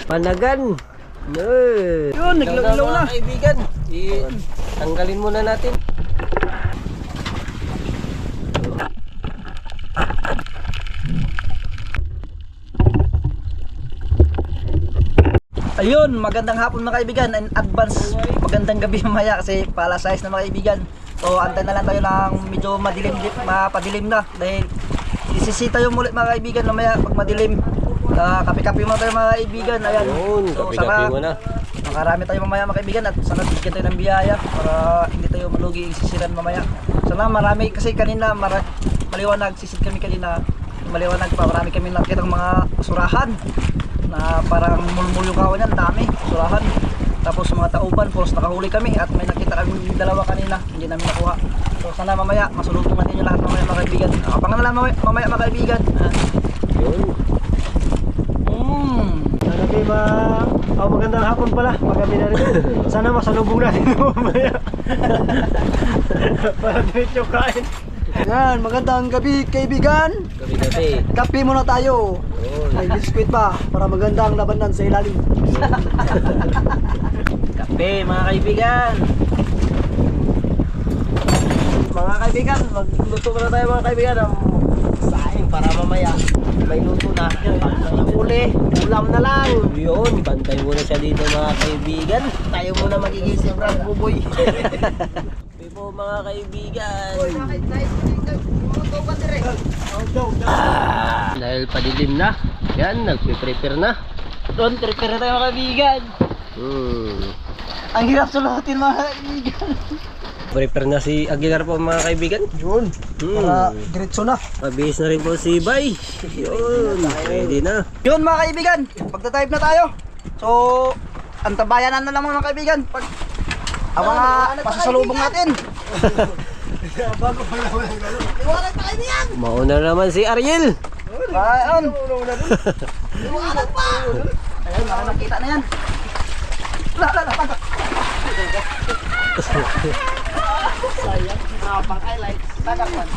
Panagan. Yun, naglaw-ilaw na. Mga kaibigan, tanggalin muna natin. Ayun, magandang hapon mga kaibigan. In advance, magandang gabi mamaya kasi pala size na mga kaibigan. So antay na lang tayo ng medyo mapadilim na dahil isisita yung mulit mga kaibigan mamaya pag madilim. Kape-kape muna tayo mga kaibigan. Ayan. Yun, So kape-kape sana muna. makarami tayo mamaya mga kaibigan at sana bigyan tayo ng biyaya para hindi tayo malugi yung sisiran mamaya. Sana marami kasi kanina maliwanag, sisid kami kanina. Maliwanag pa, marami kami nakita ng mga surahan na parang mulmul yung kawan yan, dami surahan. Tapos mga tauban, poros nakahuli kami at may nakita kami dalawa kanina, hindi namin nakuha. So sana mamaya masulubungan ninyo lahat mamaya mga kaibigan. Abangan na lang mamaya mga kaibigan. Yun. Magandang hapon pala, magabi na rin. Sana masalubong natin mamaya. Para diretso kain. Yan, magandang gabi kaibigan. Gabi-gabi. Kape muna tayo. May biskuit pa para magandang labanan sa ilalim. Kape mga kaibigan. Mga kaibigan, magluto muna tayo mga kaibigan ng saing para mamaya may luto na. Uli, ulam na lang. Yun, bantay muna siya dito mga kaibigan. Tayo muna magiging sobrang buboy. Po mga kaibigan. Dahil padilim na. Yan, nagpe-prepare na. Doon, prepare na tayo mga kaibigan. Ang hirap sulutin mga kaibigan. Prepare na si Aguilar po mga kaibigan. Yun, para diretso na. Mabihis na rin po si Bay. Yun, ready na. Yun mga kaibigan, pagta-type na tayo. So, antabayanan na lang mga kaibigan. Pag ang mga pasasalubong natin. Bago pala wala gano'n. Iwanan pa kaibigan. Mauna naman si Ariel. Ayun. Iwanan pa. Ayun, nakakita na yan. Taga. Sayang, pang highlights. Tagakwan.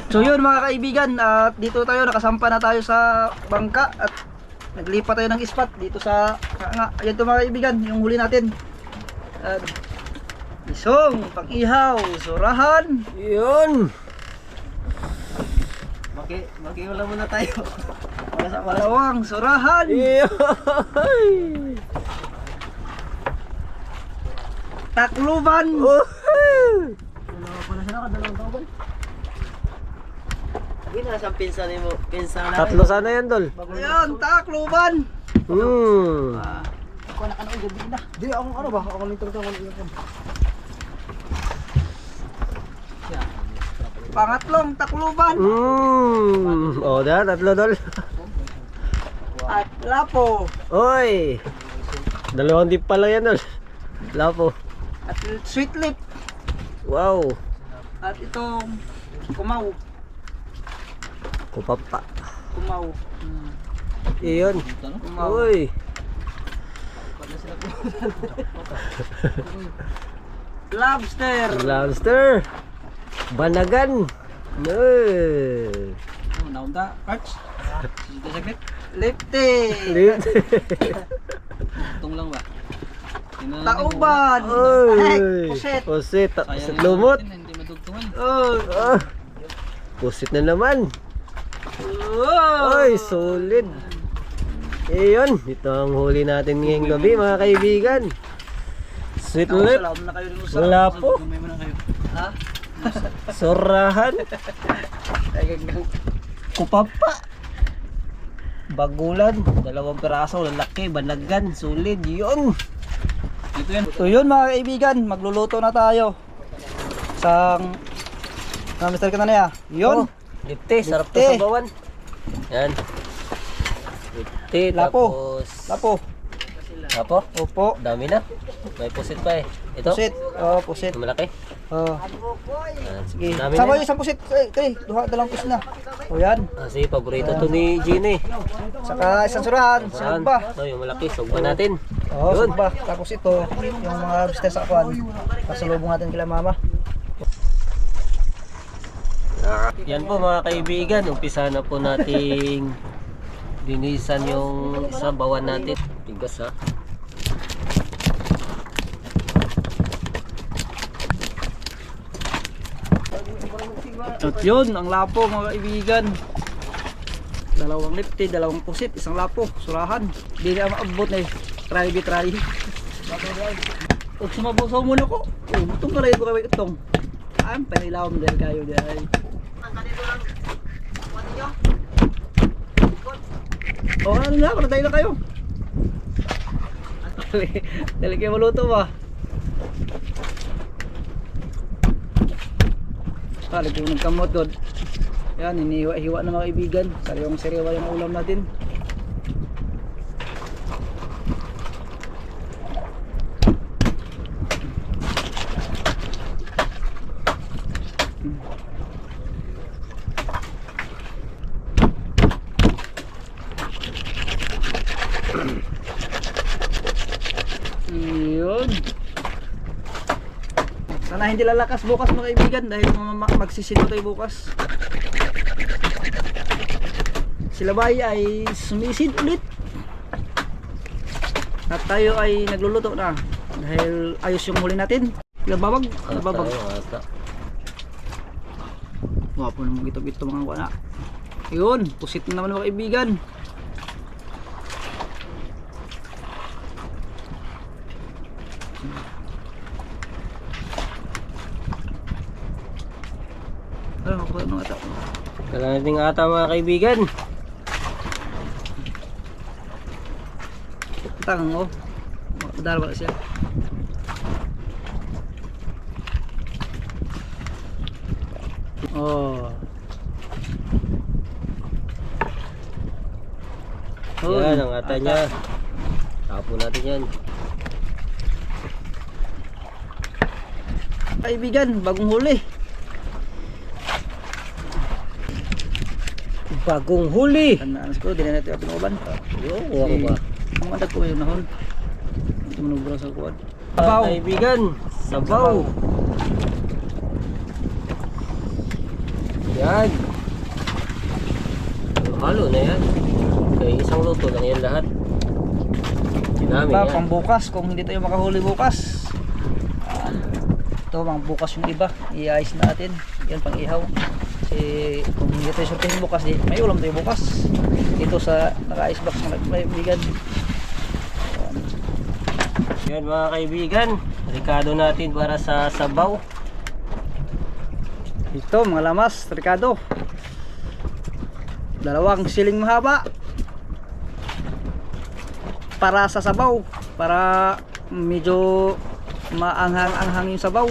So yun mga kaibigan, at dito tayo, nakasampa na tayo sa bangka at naglipat tayo ng spot dito sa ayan to mga kaibigan, yung huli natin. At isong, pang-ihaw, surahan. Yun. Makiwala muna tayo. Malawang, surahan. Yun. Takluban. Hindi na siyang pinsan mo. Pinsan na. Tatlo sana yan, Dol. Ayun, takluban. Ako na kanong gabi na. Di, ako ano ba? Ako nito sa mga Pangatlong takluban. Oh, tatlo, Dol. At lapo. Oy. Dalawang dip pala yan, Dol. Lapo. At sweet lip. Wow. At itong kumaw. Kupapa. Kumaw. Iyon. Kumaw. Uy. Lobster. Lobster. Banagan. Naunta, Arch. Dito saglit. Lipte. Tong lang ba? Tauban. Uy. Puset. Pusit. Pusit lumot. Hindi madugtungan. Ah. Pusit na naman. Ay, solid. Iyon. Ito ang huli natin ngayong gabi, mga kaibigan. Sweet lip. Salamat na kayo rin usap. Wala po. May mo na kayo. Ha? Surahan. Ay, gagawin. Kupapa. Bagulan. 2 piraso. Lalaki. Banagan. Solid. Yun. Ito yan. So yun mga kaibigan, magluluto na tayo. Sang Mr. ka na niya. Yun. Lipte. Sarap to Lipte. sa bawan. Yan. Lipte. Lapo. Tapos. Lapo. Lapo. Opo. Dami na. May pusit pa eh. Ito. Pusit. Oh, pusit. Ito malaki. Oh. Yan. Sige. Dami Sama na. yung isang pusit. Kay, dalang pusit na. O yan. Kasi paborito to ni Gene eh. Saka isang surahan. Saan? Sugba. Ito yung malaki. Sugba natin. Oh, Yun. sugba. Tapos ito, yung mga business sa kwan. Pasalubong natin kila mama. Yan po mga kaibigan. Umpisa na po nating linisan yung isa bawan natin. Tigas ha. At yun, ang lapo mga kaibigan. 2 lipte, 2 pusit, 1 lapo, surahan. Hindi na maabot na eh. Try. Huwag sumabusaw muna ko. Itong kalay ko kaway itong. Ang panilawam dahil kayo dahil. O ano nga, paratay na kayo. Dali kayo maluto ba? Lagi yung nagkamot God. Yan, hinihiwa-hiwa na mga kaibigan. Sariwang-sariwa yung ulam natin. Yun. Sana hindi lalakas bukas mga kaibigan dahil magsisino tayo bukas. Sila ba ay sumisid ulit. At tayo ay nagluluto na dahil ayos yung huli natin. Nababag. Ata. Wapo naman ito mga kuwana. Yun, pusit na naman mga kaibigan. Ano ata? Kailangan natin ata mga kaibigan. Tangang oh. Padala ba siya? Oh. Yan ang ata niya. Tapo natin yan. Kaibigan, bagong huli. Bagong huli. Tandaan ko, di na natin ang pinuban. Kuha ko ba? Ang adag ko yun nahon. Ito manubra sa kuwan. Mga kaibigan, sabaw. Yan. Halo na yan. Kaya isang luto lang yan lahat. Dami Iba, yan. pambukas kung hindi tayo makahuli bukas. Ito, mga bukas yung iba. I-ice natin. Yan, pang ihaw. Kasi kung hindi tayo sortihin bukas, may ulam tayo bukas. Ito sa naka-ice box mga kaibigan. Yan mga kaibigan. Ricado natin para sa sabaw. Ito, mga lamas, Ricardo. Dalawang siling mahaba. Para sa sabaw. Para medyo maanghang-anghang yung sabaw.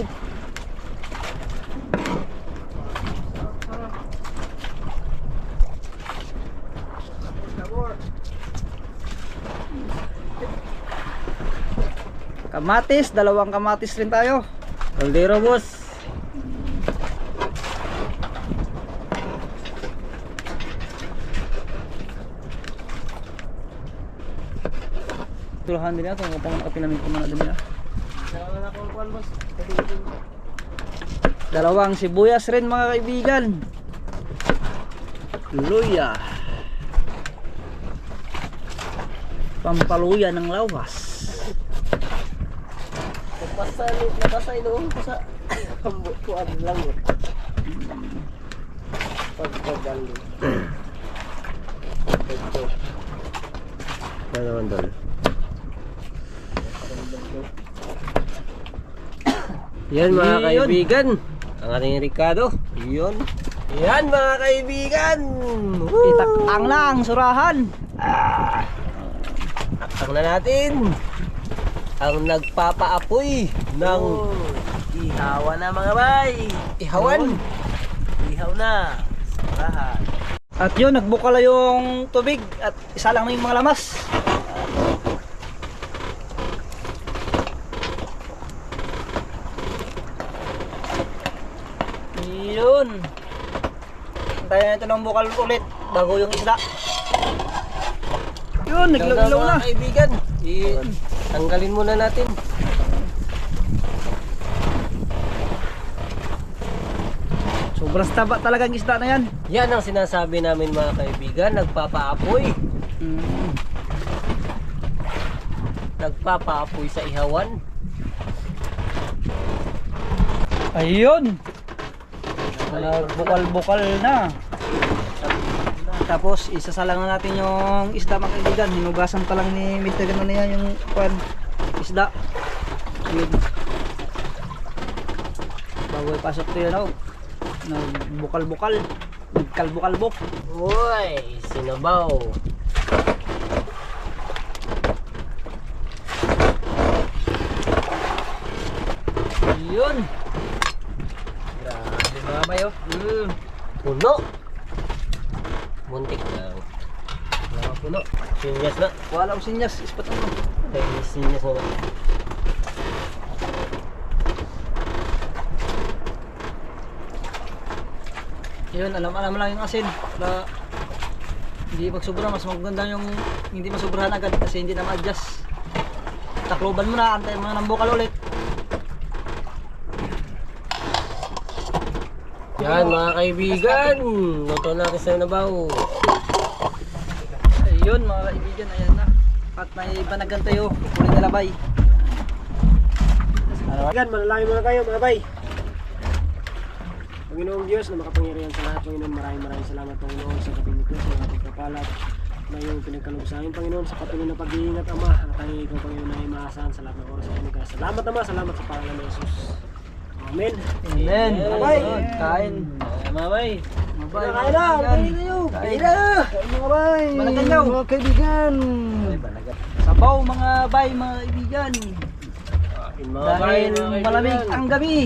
Kamatis, dalawang kamatis rin tayo. Kaldero boss. Tulahan din natin kung pangkapinamin ko muna din nila. Dalawang sibuyas rin mga kaibigan. Luya. Pampaluya ng lawas. Nabasa inoon ko sa kuan lang yun. Pagpagalo. Ito. Ano naman doon? Yan mga Yun. kaibigan. Ang ating Ricardo. Yun. Yan mga kaibigan. Itakang lang, surahan. Taktak na natin. Ang nagpapaapoy ng ihawan na mga bay. Ihawan. Ihaw na. Sarahan. At yun, nagbukala yung tubig at isa lang na yung mga lamas. Yun. Antayin natin ng bukal ulit bago yung isda. Yun, naglaw na. Mga kaibigan. Tanggalin muna natin. Sobrang taba talaga ang isda na yan. Yan ang sinasabi namin mga kaibigan. Nagpapaapoy. Nagpapaapoy sa ihawan. Ayun. Nagbukal-bukal na. Tapos isasalang na natin yung isda mga kaibigan. Hinugasan pa lang ni Mr. Gano na yan yung isda. Yun. Bago ipasok ito yun. Nagbukal-bukal. Nagkalbuk-kalbuk. Uy, sinabaw. Yun. Grabe mga mayo. Puno. Muntik lang. Wala puno. Sinyas na. Wala akong sinyas. Ispat mo. Ay, sinyas na. Yun, alam lang yung asin. Para hindi magsobra, mas maganda yung hindi masobrahan agad kasi hindi na ma-adjust. Takloban mo na, antayin mo na ng bukal ulit. Yan mga kaibigan. Luto natin sa nabaw. Ayun mga kaibigan, ayan na. At may banagan tayo, kukunin na labay. Kaibigan, manalangin muna kayo mga bay. Panginoong Diyos na makapangyarihan sa lahat, Panginoon, maraming salamat Panginoon sa gabi nito, sa mga pagpapalat na iyong pinagkaloob sa amin Panginoon, sa patuloy na pag-iingat Ama, at tayo ikaw Panginoon ay maasahan sa lahat ng oras sa kanila. Salamat Ama, salamat sa pangalan ng Jesus. Amen. Amen. Bye-bye. Kain. Mabay. Mabay. Kain na, kain kayo. Kain na. Kain mga bay. Banagan nyo. Mga kaibigan. Sabaw mga bay, mga kaibigan. Dahil Mga malamig kaibigan. ang gabi.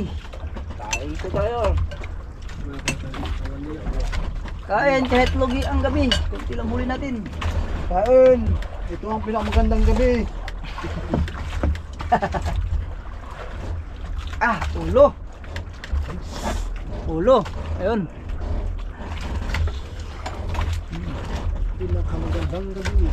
Kain ko tayo. Kain kahit lugi ang gabi. Kunti lang huli natin. Kain. Ito ang pinakamagandang gabi. Ulo. Ulo. Ayun. Pinakamagandang gabi.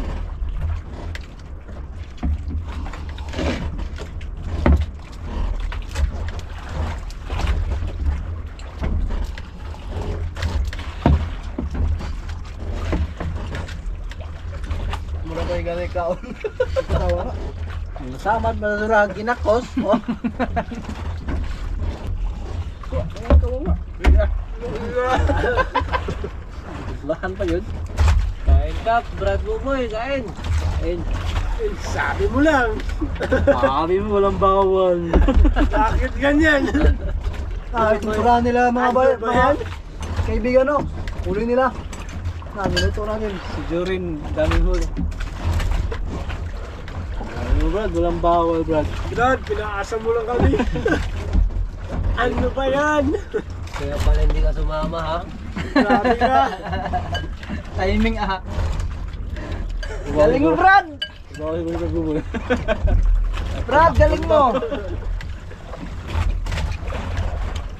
gani kaon. Tawa. Samad ba sila ginakos? Oh. Lahan pa yun. Kain ka, Brad Buboy, kain. Kain. Sabi mo lang. Sabi mo walang bawal. Bakit ganyan? Ituturahan nila mga Ano ba yan? kaibigan no. Huli nila. Niluto namin. Si Jorin, daming huli. Sabi mo Brad, walang bawal Brad. Brad, pinaasa mo lang kami. Ano ba yan? Kaya pala hindi ka sumama ha? Grabe ka. Timing Galing mo Brad! Bakit ko Brad Buboy? Brad, galing mo!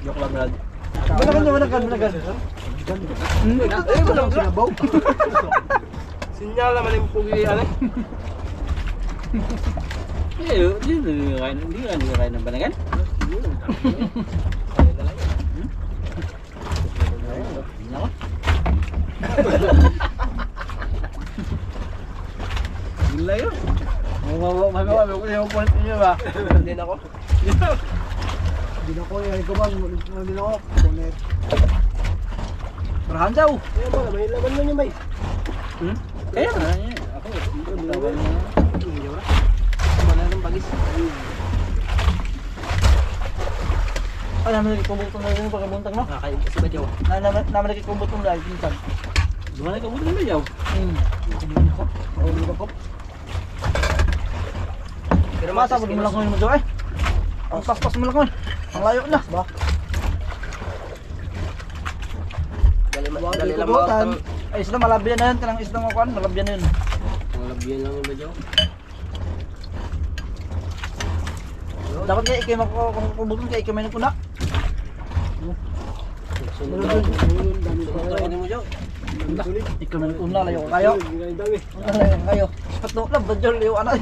Joke lang Brad. Managan. Ito lang sinabaw. Sinyal naman yung pugi, ano? Hindi ka kain ng banagan? Nako. Gila yun. Magawa ko yung point niyo ba? Hindi na ako. Hindi na ko yan. Kuman, hindi na ako. Kunet. Barahan daw. Kaya ba, may laman mo niya, may. Kaya na yan. Ako, tawag na. Wala nang bagis. Ay, naman nagkikumbutong na rin pagkabuntang no? Kakain kasi ba Joe? Naman nagkikumbutong na rin minsan. Gumana ka muna na yaw. Hindi ko. Pero Masabog mo lang kung mo Joe eh. Ang paspas mo lang kung. Ang layo na. Ba? Dali lang mga Ay, isla malabyan na yun. Kanang isla mo kuhan, malabyan na yun. labyan lang yun ba Joe? Dapat kayo ikay makakubutong kayo ikay may nagkuna. Sunod lang. Sunod lang mo Joe. Ikaw may nagkuna, layo kayo. Layo kayo. Patno lang, badyo, layo anak.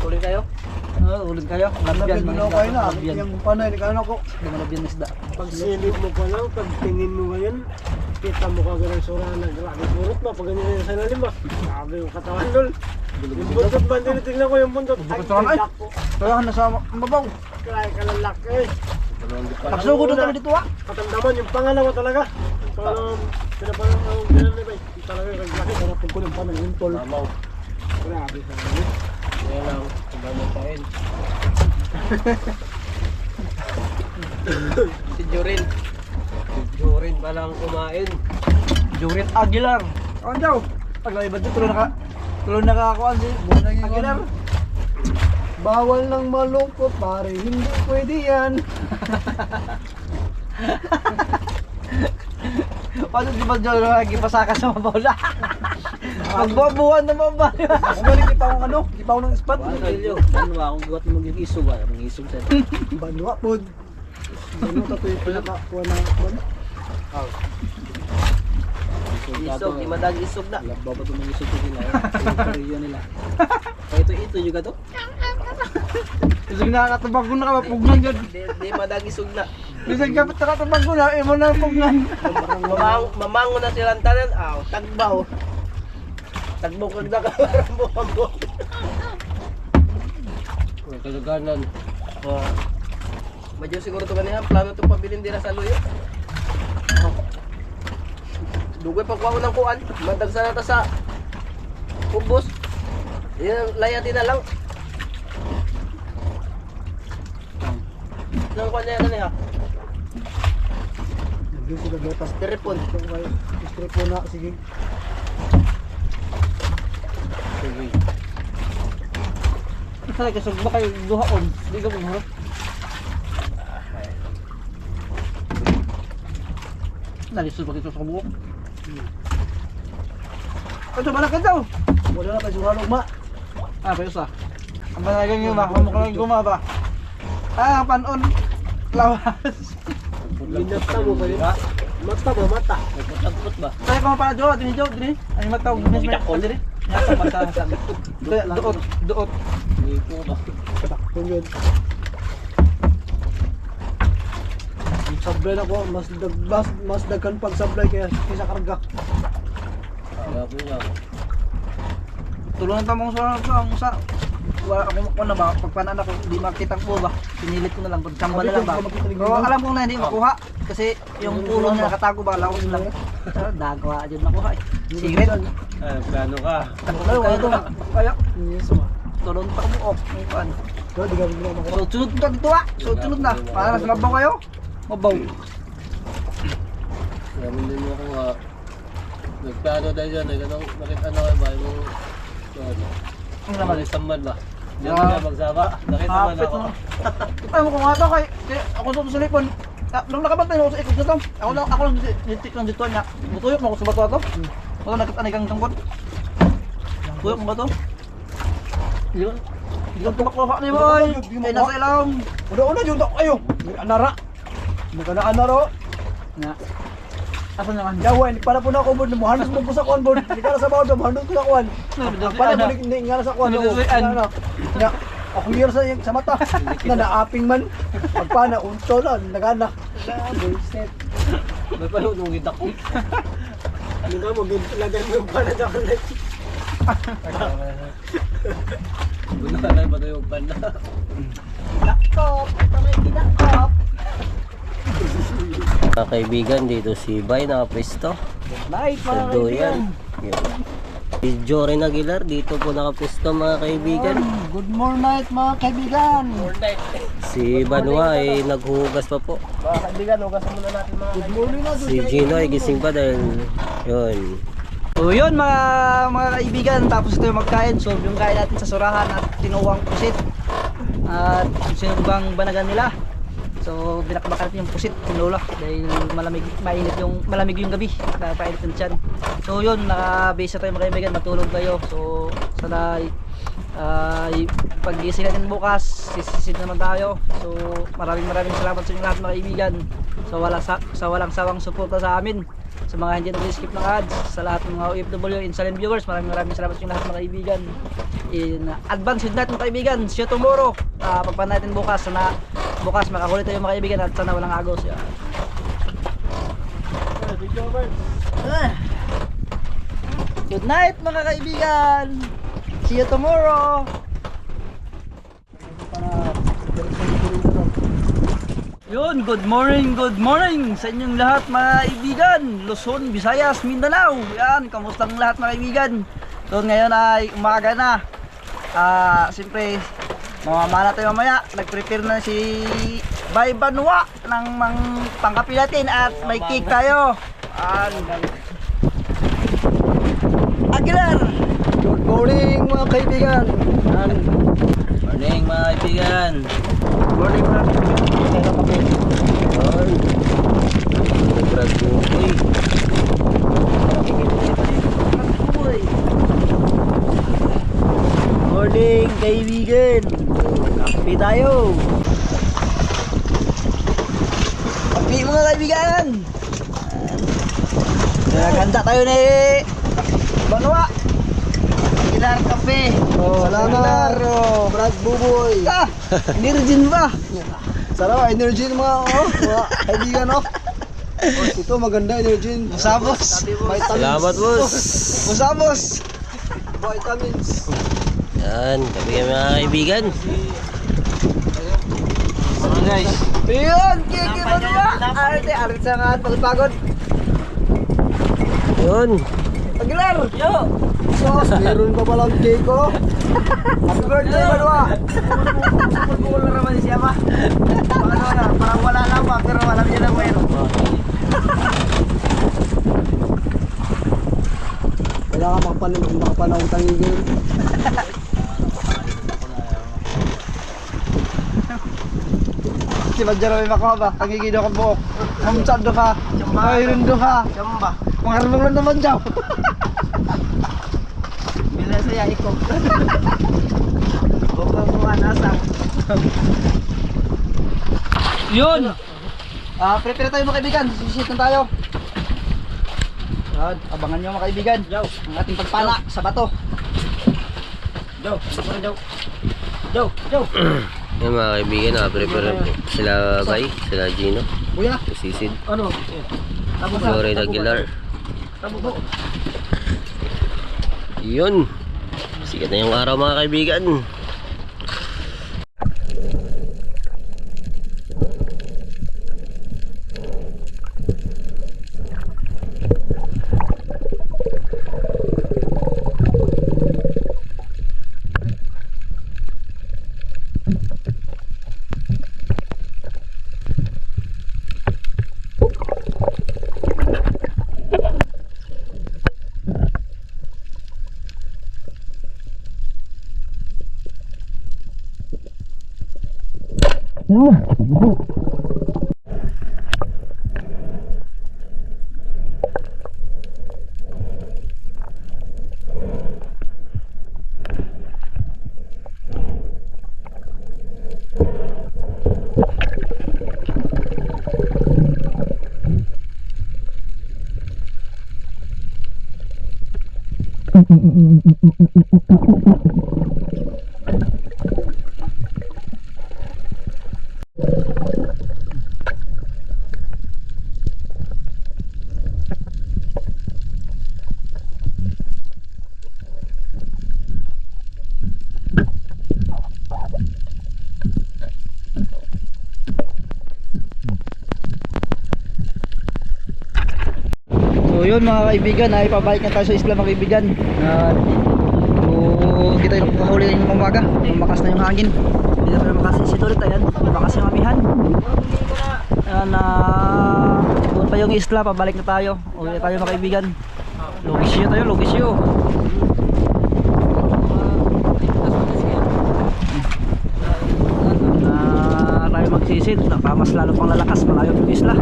Tuloy kayo. Ulit kayo. Malabyan na kayo na. Yung panay, di ka ko. Malabyan na isda. Pag silip mo pa lang, pag tingin mo ngayon, kita mo kagad ang sura na grabe burot na, pag ganyan yung sa lalim ba? Grabe yung katawan lol. Yung buntot ba, tinitignan ko yung buntot. Katawan ay. Dako. Kaya nasa mabaw. Kaya kalalak eh. Pagsugod na kami dito ah. Katamdaman yung pangalawa talaga. Parang pinaparang ang ganyan na ba? Talaga yung laki. Sarap ko ng panay, yung tol. Mamaw. Grabe sa kanya. Kaya lang. Sabay mo kain. Si Jorin. Si Jorin palang kumain. Jurit Aguilar. Ano daw? Paglay ba dito, tuloy nakakuan si Aguilar. Bawal ng malungkot pare, hindi pwede yan. Paano di ba dyan lagi pasaka sa mabola? Magbubuhan naman ba? Bumalik ipaw ng ano? Ipaw ng spot. Ano yun? Ano akong gawa mo mag-isog ah. Mag-isog sa Banwa po. Ano ka ito yung pinakakuha ng ban? Isog, di madag isog na. Labba pa itong mag-isog ko nila. Yung kariyo nila. Kaya ito juga to. Kasi nakakatabag ko na kapapugnan dyan. Di madag isog na. Kasi kapit nakatabag ko na, mo na pugnan. Mamango na silang tanan. Tagbaw. Tagbaw kag nakarambo. May kalaganan. Medyo siguro ito ganyan. Plano ito pabilin dira sa luyo. Dugay pagkuha ko ng kuan. Madagsa na ta sa ubos. Yan, layatin na lang. Nang kuan niya kanina. Naging sila gatas. Tiripon. Strip po na, sige. Sige. Kasi kasag ba kayo duhaon? Hindi ka pumarap. Nalisod ba ito sa kabuok? Ito ba na ka daw? Wala na tayo suhalog ma. Payo sa. Ang banagang yung ma, humok lang guma ba? Panon. Lawas. Minata mo ba yun? Mata ba, mata? Nagputagput ba? Tayo ka pala Jo, dini Jo, dini. Ay matawag business man dini. Nasa basta sa. Doot. Hindi po ba? Katakpon yun. Ang sablay na ko, mas dagkan pag sablay kaya sa karga. Kaya po nga. Tulungan pa mo sa wala ako na ba pagpanan ako hindi makita ko ba pinilit ko na lang pagkamba na lang ba pero alam ko na hindi makuha kasi yung ulo niya nakatago ba laos lang dagwa dyan nakuha secret Plano ka. kaya ito kaya tulungan pa mo off yung pan sunod na dito sunod na para sa mabaw kayo mabaw Namin din mo ako nagplano tayo dyan. Nakita na kayo ba? Yung ang naman samad ba? Diyan ka magsama. Nakita man ako. kita mo kung nga ito kay ako sa lipon nung nakabantay ako sa ikot na to ako lang nitik lang dito niya butuyok mo ako sa bato ato wala nakita kang tangkot tuyok mo ba to yun hindi kang tumakuha ni boy kaya nasa ilang Una-una yung ayo. Anara. Nagana-anaro. nga asa naman Yawan, para po na ako board mo. Hanos mo ko sa kuan board. Hindi ka na sa board. Hanos ko sa kuan. Para mo hindi nga na sa kuan. Na ako hiro sa mata. Na naaping man. Pagpana unto na nagana. Bullshit. May palunungit ako. Ano ka mo lagay mo yung pana sa kulit. Guna ka lang ba ito yung banda? dakop ito may kinakop Mga kaibigan, dito si Bay nakapisto Night sa Duyan. Yun. Si Jory Aguilar dito po nakapisto mga kaibigan. Good morning mga kaibigan. Si Banwa ay naghuhugas pa po. Mga kaibigan, hugasan muna natin mga Good morning na. Si Gino ay gising pa dahil yun. so yun mga kaibigan tapos ito yung magkain so yung kain natin sa surahan at tinuwang pusit at sinubang banagan nila so binakbakan natin yung pusit tinula dahil malamig yung gabi nakapainit ng tiyan so yun nakabase na tayo mga kaibigan matulog tayo so sana pag-gising natin bukas sisisid naman tayo so maraming salamat sa inyo lahat mga kaibigan sa walang sawang suporta sa amin sa mga hindi nag-skip ng ads sa lahat ng mga OFW and silent viewers maraming salamat sa inyo lahat mga kaibigan in advance with night mga kaibigan see you tomorrow pagpan natin bukas sana bukas makahuli tayo mga kaibigan at sana walang agos yan. Good night mga kaibigan see you tomorrow. Yun, good morning sa inyong lahat mga kaibigan Luzon, Visayas, Mindanao yan, kamusta ang lahat mga kaibigan so ngayon ay umaga na siyempre mamamana tayo mamaya nag-prepare na si Bay Banwa ng pangkapi natin at may cake tayo Aguilar. Good morning mga kaibigan. Morning mga kaibigan. Morning mga kaibigan. Yun. Brad Buboy. Morning kaibigan. Kape tayo. Kape mga kaibigan. Naghanda tayo ni Banwa. Aguilar kape. Salamat. Brad Buboy. Virgin ba? Salamat energy ng mga kaibigan Ito maganda energy. Musabos. Vitamins. Salamat boss. Musabos. Vitamins. Yan, kami mga kaibigan. Guys. Yun, kiki Banwa. Arte sa nga pagpagod. Yun. Aguilar. Yo. Meron pa palang cake Happy birthday Banwa. Pagpukul na naman siya ba? Parang wala lang ba pero alam niya lang mayroon. Kailangan makapanahon tanging game. Si Badjaro may makuha ba? Kagigido ka buok. Mamsad do ka. Mayroon do ka. Chamba. Pangarlong lang naman dyan. Bila saya ikot. Bukong mga nasang. Yun! Prepare tayo mga kaibigan. Sisit na tayo. Yan, abangan nyo mga kaibigan. Ang ating pagpana sa bato. Joe. Yan mga kaibigan, nakaprepare po sila Bay, sila Gino, Kuya, si Sisid, ano? Jory Aguilar. Yun. Si Sikat na yung araw mga kaibigan. So yun mga kaibigan, ay pabalik na tayo sa isla mga kaibigan. At hindi tayo nakahuli ng umaga, lumakas na yung hangin. Hindi na tayo makasisid ulit, ayan, lumakas yung amihan. Ayan, doon pa yung isla, pabalik na tayo. Uwi tayo mga kaibigan. Logisyo tayo, logisyo. Tayo magsisid, mas lalo pang lalakas, malayo yung isla.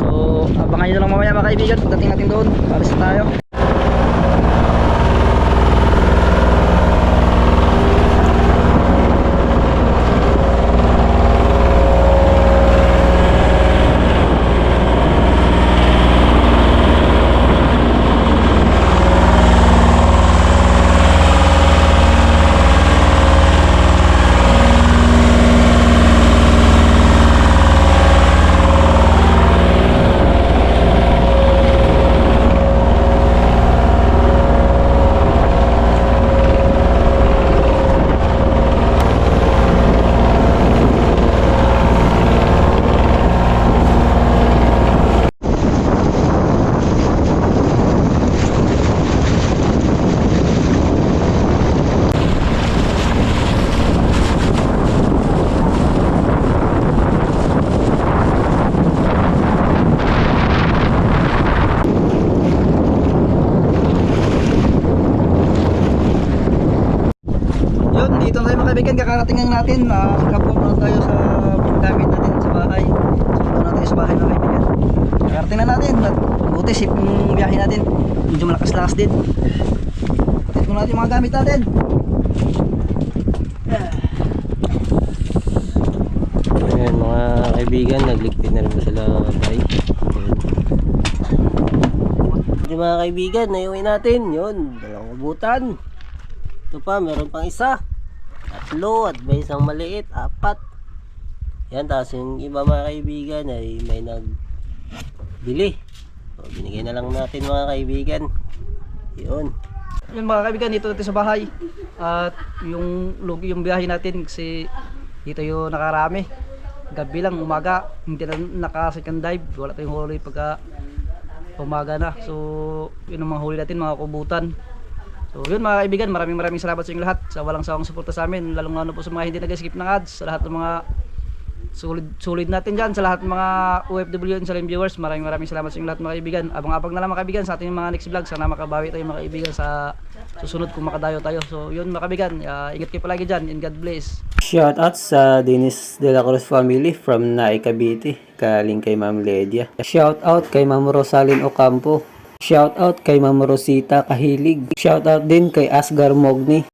So abangan nyo na lang mamaya mga kaibigan, pagdating natin doon, alis na tayo. Dito tayo mga kaibigan, kakarating lang natin. Kapag na tayo sa gamit natin sa bahay. So doon natin sa bahay mga kaibigan. Kakarating na natin at buti safe yung biyahe natin. Medyo malakas-lakas din. Patit mo natin yung mga gamit natin. Ayan mga kaibigan, nagligpit na rin po sila bay. Yung mga kaibigan, naiuwi natin. Yun, dalawang kubutan. Ito pa, meron pang isa. Tatlo at may isang maliit, 4. Yan, tapos yung iba mga kaibigan ay may nagbili. So, binigay na lang natin mga kaibigan. Yun. Yun mga kaibigan, dito natin sa bahay. At yung lugi yung biyahe natin kasi dito yung nakarami. Gabi lang, umaga, hindi na naka-second dive. Wala tayong huli pagka umaga na. So yun ang mga huli natin, mga kubutan. So yun mga kaibigan, maraming salamat sa inyong lahat sa walang sawang suporta sa amin, lalong lalo po sa mga hindi nag-skip ng ads, sa lahat ng mga sulit natin dyan, sa lahat ng mga OFW and Salim viewers, maraming salamat sa inyong lahat mga kaibigan. Abang-abang na lang mga kaibigan sa ating mga next vlog, sana makabawi tayo mga kaibigan sa susunod kung makadayo tayo. So yun mga kaibigan, ingat kayo palagi dyan and God bless. Shout out sa Dennis De La Cruz family from Naay Cavite, galing kay Ma'am Ledia. Shout out kay Ma'am Rosalyn Ocampo. Shout out kay Ma'am Rosita Kahilig. Shout out din kay Asgar Mogni.